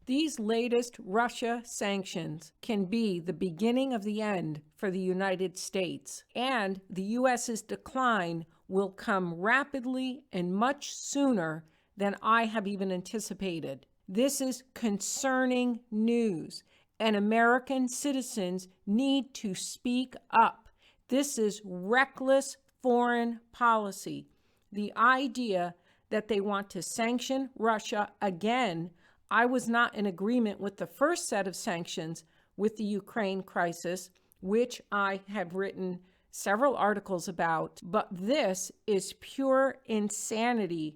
These latest Russia sanctions can be the beginning of the end for the United States, and the U.S.'s decline will come rapidly and much sooner than I have even anticipated. This is concerning news, and American citizens need to speak up. This is reckless foreign policy. The idea that they want to sanction Russia again. I was not in agreement with the first set of sanctions with the Ukraine crisis, which I have written several articles about, but this is pure insanity,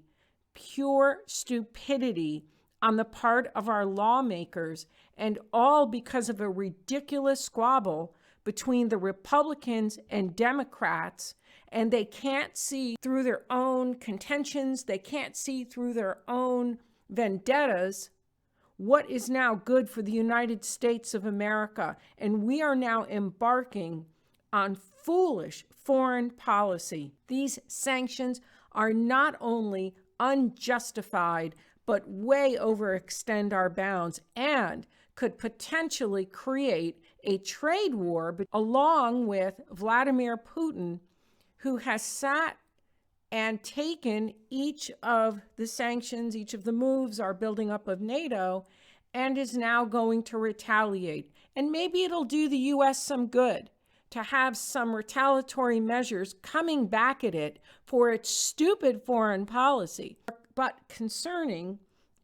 pure stupidity on the part of our lawmakers, and all because of a ridiculous squabble between the Republicans and Democrats, and they can't see through their own contentions, they can't see through their own vendettas what is now good for the United States of America. And we are now embarking on foolish foreign policy. These sanctions are not only unjustified, but way overextend our bounds and could potentially create a trade war along with Vladimir Putin, who has sat and taken each of the sanctions, each of the moves, our building up of NATO, and is now going to retaliate. And maybe it'll do the U.S. some good to have some retaliatory measures coming back at it for its stupid foreign policy. But concerning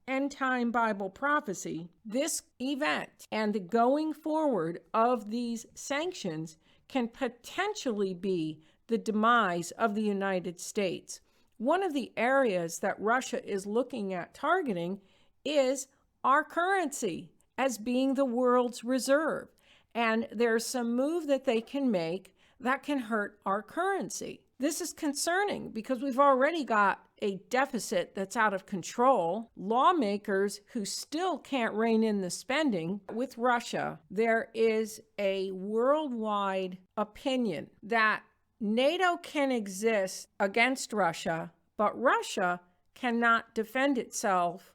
end-time Bible prophecy, this event and the going forward of these sanctions can potentially be the demise of the United States. One of the areas that Russia is looking at targeting is our currency as being the world's reserve. And there's some move that they can make that can hurt our currency. This is concerning because we've already got a deficit that's out of control. Lawmakers who still can't rein in the spending with Russia. There is a worldwide opinion that NATO can exist against Russia, but Russia cannot defend itself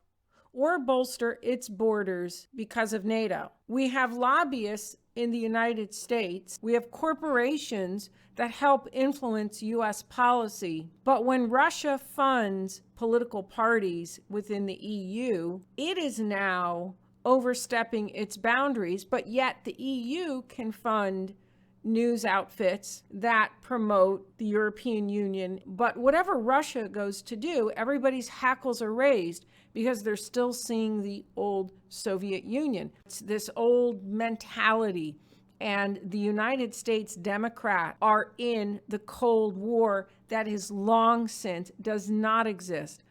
or bolster its borders because of NATO. We have lobbyists in the United States. We have corporations that help influence U.S. policy. But when Russia funds political parties within the EU, it is now overstepping its boundaries, but yet the EU can fund news outfits that promote the European Union. But whatever Russia goes to do, everybody's hackles are raised because they're still seeing the old Soviet Union. It's this old mentality. And the United States Democrats are in the Cold War that is long since does not exist.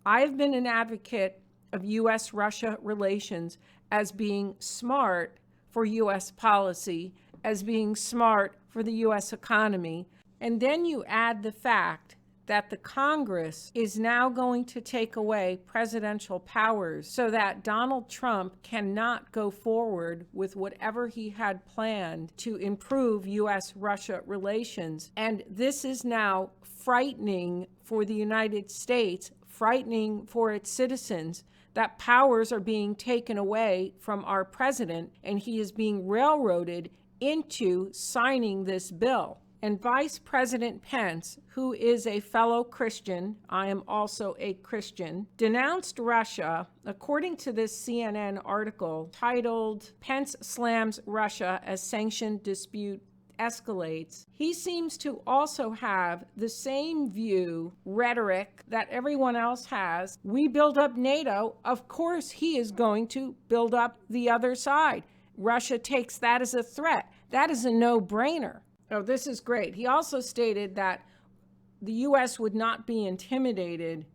I've been an advocate of U.S.-Russia relations as being smart for U.S. policy, as being smart for the U.S. economy. And then you add the fact that the Congress is now going to take away presidential powers so that Donald Trump cannot go forward with whatever he had planned to improve U.S.-Russia relations. And this is now frightening for the United States, frightening for its citizens, that powers are being taken away from our president and he is being railroaded into signing this bill. And Vice President Pence, who is a fellow Christian, I am also a Christian, denounced Russia, according to this CNN article titled "Pence Slams Russia as Sanction Dispute Escalates." He seems to also have the same view, rhetoric that everyone else has. We build up NATO, of course he is going to build up the other side. Russia takes that as a threat. That is a no-brainer. Oh, this is great. He also stated that the U.S. would not be intimidated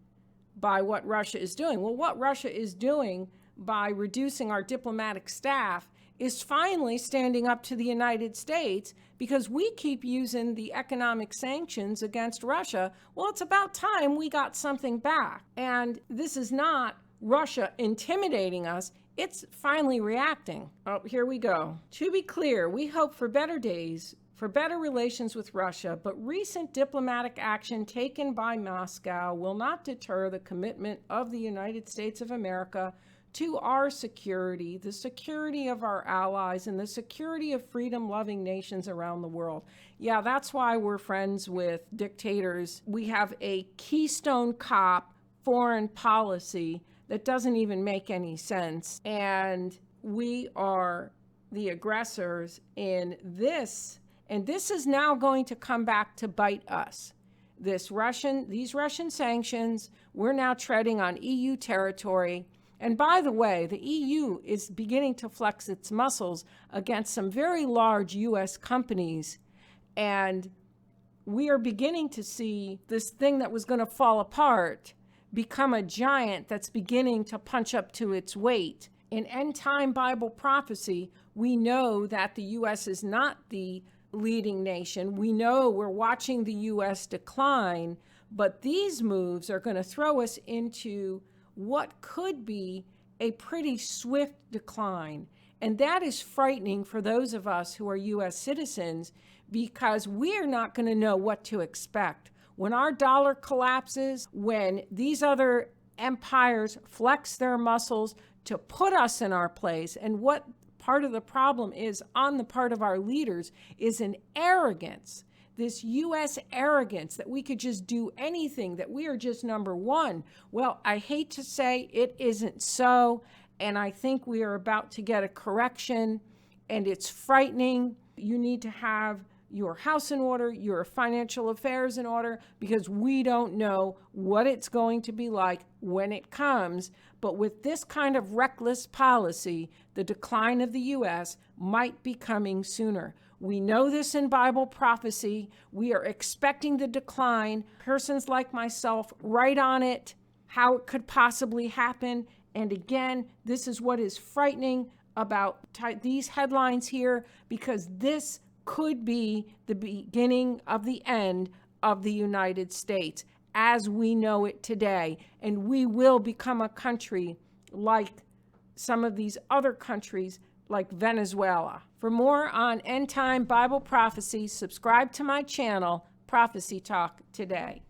by what Russia is doing. Well, what Russia is doing by reducing our diplomatic staff is finally standing up to the United States because we keep using the economic sanctions against Russia. Well, it's about time we got something back. And this is not Russia intimidating us. It's finally reacting. Oh, here we go. To be clear, we hope for better days, for better relations with Russia, but recent diplomatic action taken by Moscow will not deter the commitment of the United States of America to our security, the security of our allies, and the security of freedom-loving nations around the world. Yeah, that's why we're friends with dictators. We have a Keystone Cop foreign policy that doesn't even make any sense. And we are the aggressors in this. And this is now going to come back to bite us. These Russian sanctions, we're now treading on EU territory. And by the way, the EU is beginning to flex its muscles against some very large US companies. And we are beginning to see this thing that was going to fall apart become a giant that's beginning to punch up to its weight. In end-time Bible prophecy, we know that the US is not the leading nation. We know we're watching the US decline, but these moves are going to throw us into what could be a pretty swift decline. And that is frightening for those of us who are US citizens, because we're not going to know what to expect. When our dollar collapses, when these other empires flex their muscles to put us in our place, and what part of the problem is on the part of our leaders is an arrogance, this US arrogance that we could just do anything, that we are just number one. Well, I hate to say it isn't so, and I think we are about to get a correction, and it's frightening. You need to have your house in order, your financial affairs in order, because we don't know what it's going to be like when it comes. But with this kind of reckless policy, the decline of the U.S. might be coming sooner. We know this in Bible prophecy. We are expecting the decline. Persons like myself write on it, how it could possibly happen. And again, this is what is frightening about these headlines here, because this could be the beginning of the end of the United States as we know it today. And we will become a country like some of these other countries like Venezuela. For more on end-time Bible prophecy, subscribe to my channel, Prophecy Talk Today.